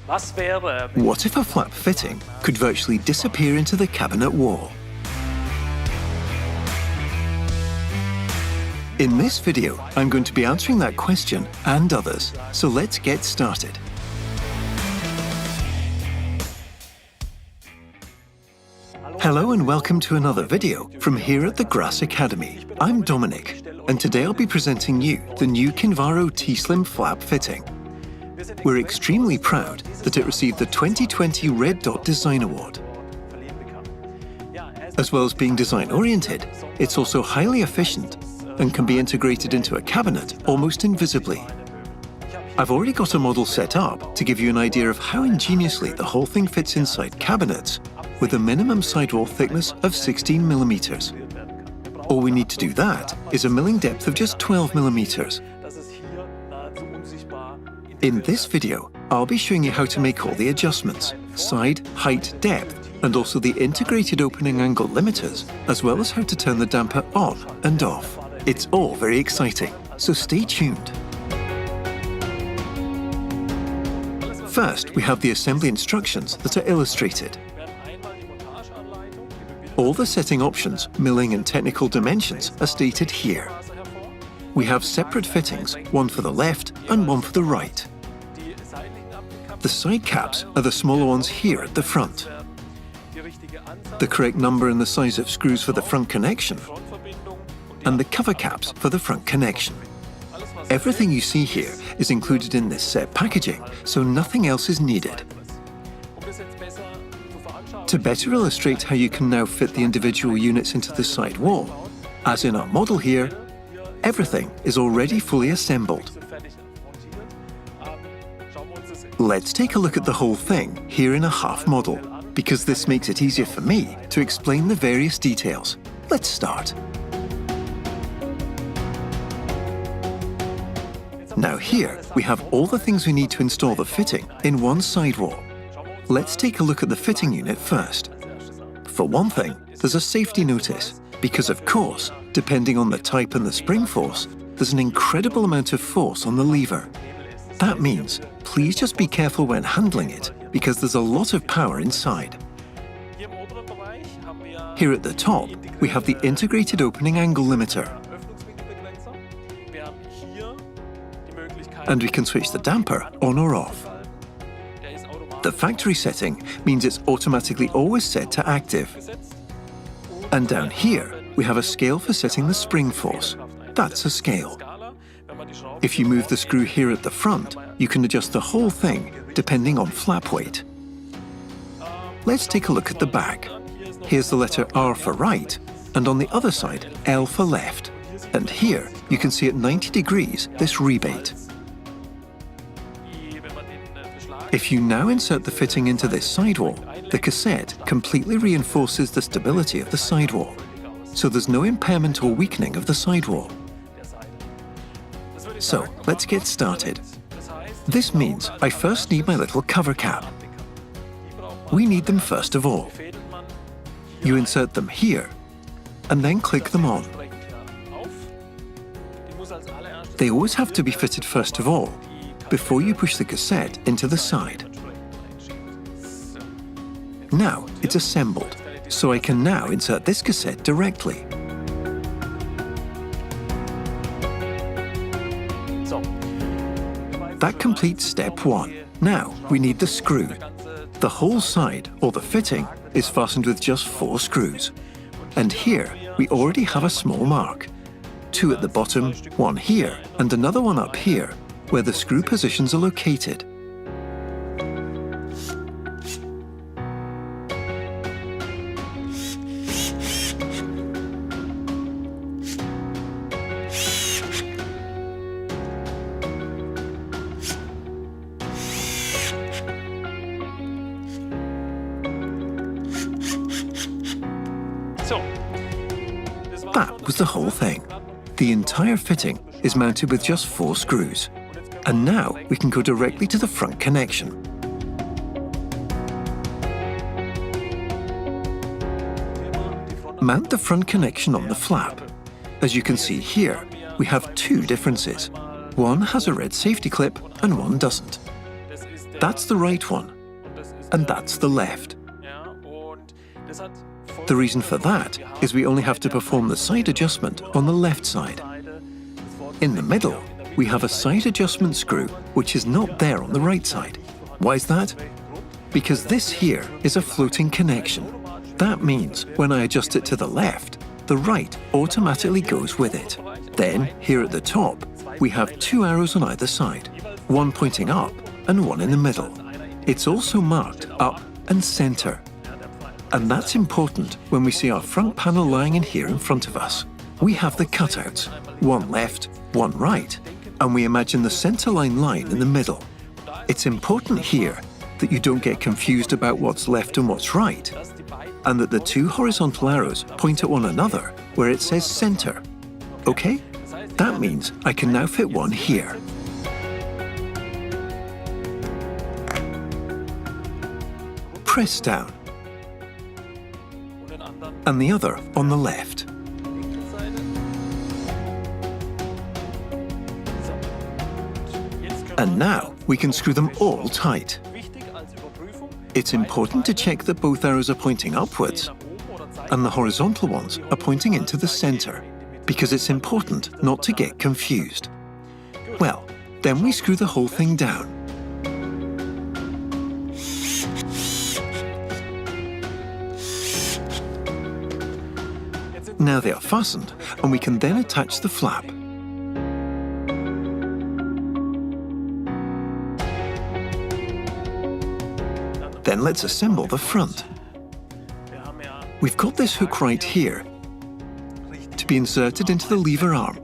What if a flap fitting could virtually disappear into the cabinet wall? In this video, I'm going to be answering that question and others, so let's get started. Hello and welcome to another video from here at the Grass Academy. I'm Dominic, and today I'll be presenting you the new KINVARO T-Slim flap fitting. We're extremely proud that it received the 2020 Red Dot Design Award. As well as being design-oriented, it's also highly efficient and can be integrated into a cabinet almost invisibly. I've already got a model set up to give you an idea of how ingeniously the whole thing fits inside cabinets with a minimum sidewall thickness of 16 millimeters. All we need to do that is a milling depth of just 12 millimeters. In this video, I'll be showing you how to make all the adjustments, side, height, depth, and also the integrated opening angle limiters, as well as how to turn the damper on and off. It's all very exciting, so stay tuned. First, we have the assembly instructions that are illustrated. All the setting options, milling and technical dimensions are stated here. We have separate fittings, one for the left and one for the right. The side caps are the smaller ones here at the front. The correct number and the size of screws for the front connection, and the cover caps for the front connection. Everything you see here is included in this set packaging, so nothing else is needed. To better illustrate how you can now fit the individual units into the side wall, as in our model here, everything is already fully assembled. Let's take a look at the whole thing here in a half model, because this makes it easier for me to explain the various details. Let's start. Now here, we have all the things we need to install the fitting in one sidewall. Let's take a look at the fitting unit first. For one thing, there's a safety notice, because of course, depending on the type and the spring force, there's an incredible amount of force on the lever. That means, please just be careful when handling it, because there's a lot of power inside. Here at the top, we have the integrated opening angle limiter. And we can switch the damper on or off. The factory setting means it's automatically always set to active. And down here, we have a scale for setting the spring force. That's a scale. If you move the screw here at the front, you can adjust the whole thing depending on flap weight. Let's take a look at the back. Here's the letter R for right, and on the other side, L for left. And here, you can see at 90 degrees this rebate. If you now insert the fitting into this sidewall, the cassette completely reinforces the stability of the sidewall, so there's no impairment or weakening of the sidewall. So, let's get started. This means I first need my little cover cap. We need them first of all. You insert them here, and then click them on. They always have to be fitted first of all, before you push the cassette into the side. Now it's assembled, so I can now insert this cassette directly. That completes step one. Now we need the screw. The whole side, or the fitting, is fastened with just 4 screws. And here we already have a small mark. 2 at the bottom, 1 here, and another one up here, where the screw positions are located. That was the whole thing. The entire fitting is mounted with just 4 screws. And now we can go directly to the front connection. Mount the front connection on the flap. As you can see here, we have 2 differences. One has a red safety clip and one doesn't. That's the right one, and that's the left. The reason for that is we only have to perform the side adjustment on the left side. In the middle, we have a side adjustment screw which is not there on the right side. Why is that? Because this here is a floating connection. That means when I adjust it to the left, the right automatically goes with it. Then, here at the top, we have two arrows on either side, one pointing up and one in the middle. It's also marked up and center. And that's important when we see our front panel lying in here in front of us. We have the cutouts, one left, one right, and we imagine the centerline line in the middle. It's important here that you don't get confused about what's left and what's right, and that the two horizontal arrows point at one another where it says center. Okay? That means I can now fit one here. Press down. And the other on the left. And now we can screw them all tight. It's important to check that both arrows are pointing upwards and the horizontal ones are pointing into the center, because it's important not to get confused. Well, then we screw the whole thing down. Now they are fastened, and we can then attach the flap. Then let's assemble the front. We've got this hook right here to be inserted into the lever arm.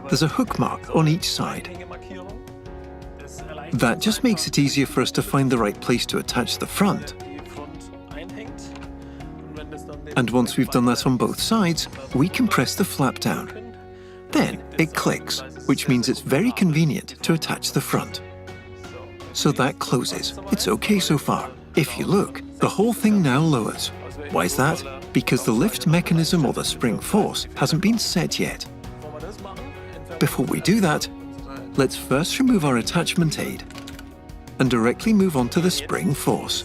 There's a hook mark on each side. That just makes it easier for us to find the right place to attach the front. And once we've done that on both sides, we can press the flap down. Then it clicks, which means it's very convenient to attach the front. So that closes. It's okay so far. If you look, the whole thing now lowers. Why is that? Because the lift mechanism or the spring force hasn't been set yet. Before we do that, let's first remove our attachment aid and directly move on to the spring force.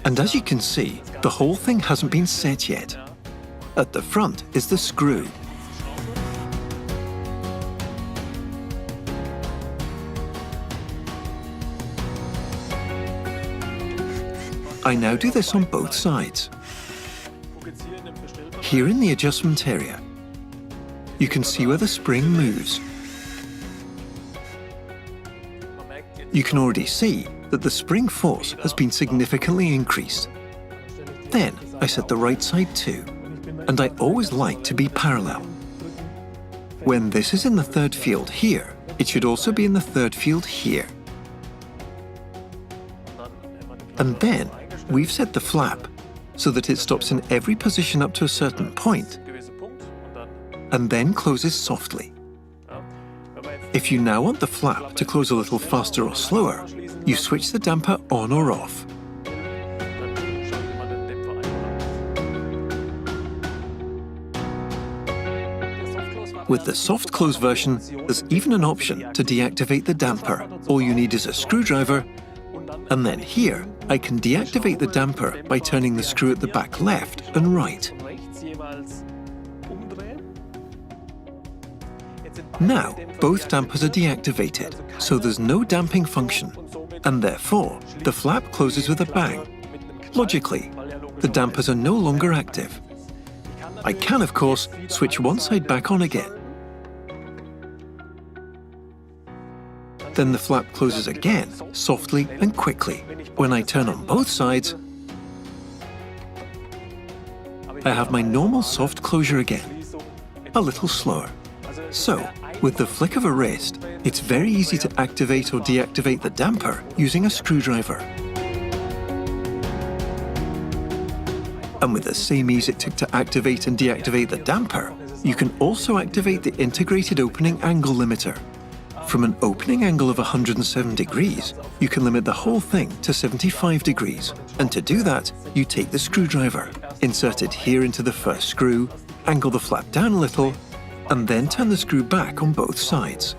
And as you can see, the whole thing hasn't been set yet. At the front is the screw. I now do this on both sides. Here in the adjustment area, you can see where the spring moves. You can already see that the spring force has been significantly increased. Then I set the right side too, and I always like to be parallel. When this is in the third field here, it should also be in the third field here. And then we've set the flap so that it stops in every position up to a certain point, and then closes softly. If you now want the flap to close a little faster or slower, you switch the damper on or off. With the soft close version, there's even an option to deactivate the damper. All you need is a screwdriver, and then here, I can deactivate the damper by turning the screw at the back left and right. Now, both dampers are deactivated, so there's no damping function, and therefore, the flap closes with a bang. Logically, the dampers are no longer active. I can, of course, switch one side back on again. Then the flap closes again, softly and quickly. When I turn on both sides, I have my normal soft closure again, a little slower. So, with the flick of a wrist, it's very easy to activate or deactivate the damper using a screwdriver. And with the same ease it took to activate and deactivate the damper, you can also activate the integrated opening angle limiter. From an opening angle of 107 degrees, you can limit the whole thing to 75 degrees. And to do that, you take the screwdriver, insert it here into the first screw, angle the flap down a little, and then turn the screw back on both sides.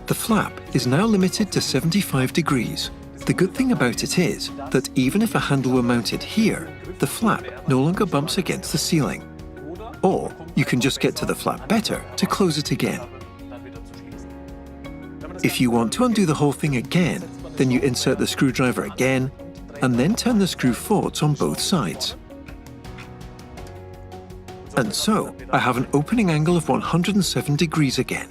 The flap is now limited to 75 degrees. The good thing about it is that even if a handle were mounted here, the flap no longer bumps against the ceiling. Or you can just get to the flap better to close it again. If you want to undo the whole thing again, then you insert the screwdriver again, and then turn the screw forwards on both sides. And so, I have an opening angle of 107 degrees again.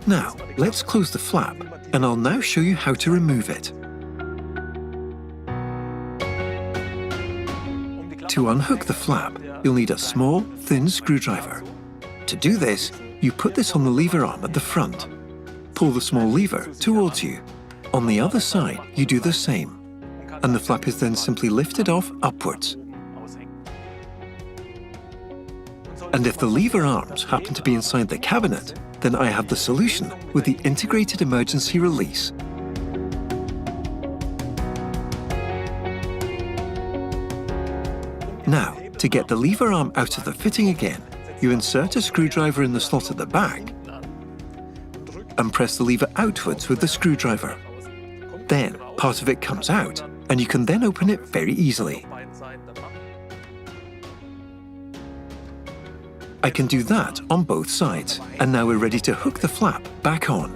Now, let's close the flap, and I'll now show you how to remove it. To unhook the flap, you'll need a small, thin screwdriver. To do this, you put this on the lever arm at the front. Pull the small lever towards you. On the other side, you do the same, and the flap is then simply lifted off upwards. And if the lever arms happen to be inside the cabinet, then I have the solution with the integrated emergency release. Now, to get the lever arm out of the fitting again, you insert a screwdriver in the slot at the back and press the lever outwards with the screwdriver. Then, part of it comes out, and you can then open it very easily. I can do that on both sides, and now we're ready to hook the flap back on.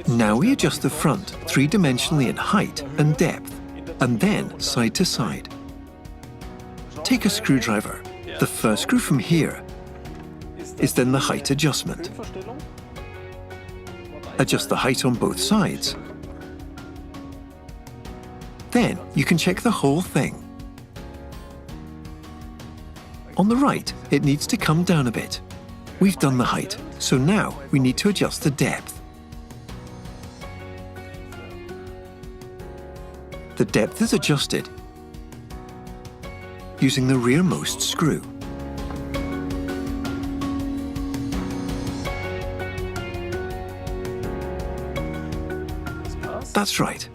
Now we adjust the front three-dimensionally in height and depth, and then side to side. Take a screwdriver. The first screw from here is then the height adjustment. Adjust the height on both sides. Then you can check the whole thing. On the right, it needs to come down a bit. We've done the height, so now we need to adjust the depth. The depth is adjusted using the rearmost screw. That's right.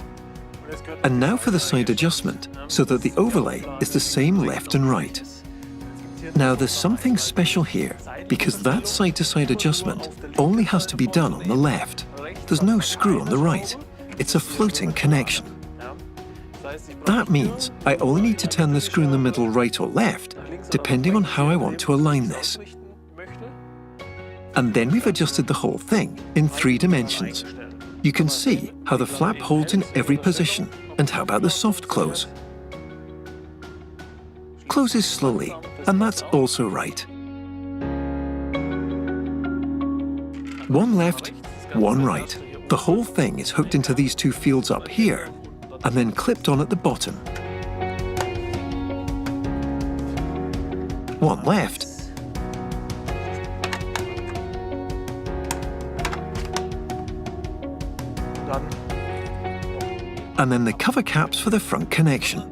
And now for the side adjustment, so that the overlay is the same left and right. Now there's something special here, because that side-to-side adjustment only has to be done on the left. There's no screw on the right. It's a floating connection. That means I only need to turn the screw in the middle right or left, depending on how I want to align this. And then we've adjusted the whole thing in 3 dimensions. You can see how the flap holds in every position. And how about the soft close? Closes slowly, and that's also right. One left, one right. The whole thing is hooked into these 2 fields up here, and then clipped on at the bottom. One left, and then the cover caps for the front connection.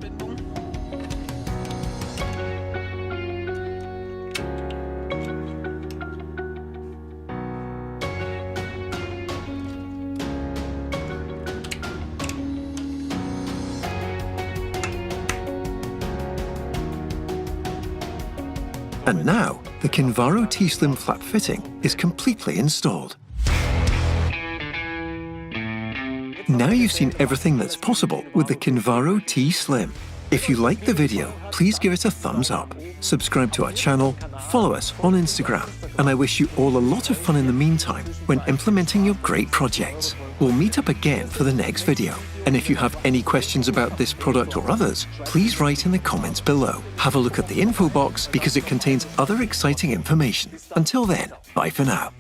And now, the KINVARO T-Slim flap fitting is completely installed. Now you've seen everything that's possible with the KINVARO T-Slim. If you liked the video, please give it a thumbs up, subscribe to our channel, follow us on Instagram, and I wish you all a lot of fun in the meantime when implementing your great projects. We'll meet up again for the next video. And if you have any questions about this product or others, please write in the comments below. Have a look at the info box because it contains other exciting information. Until then, bye for now.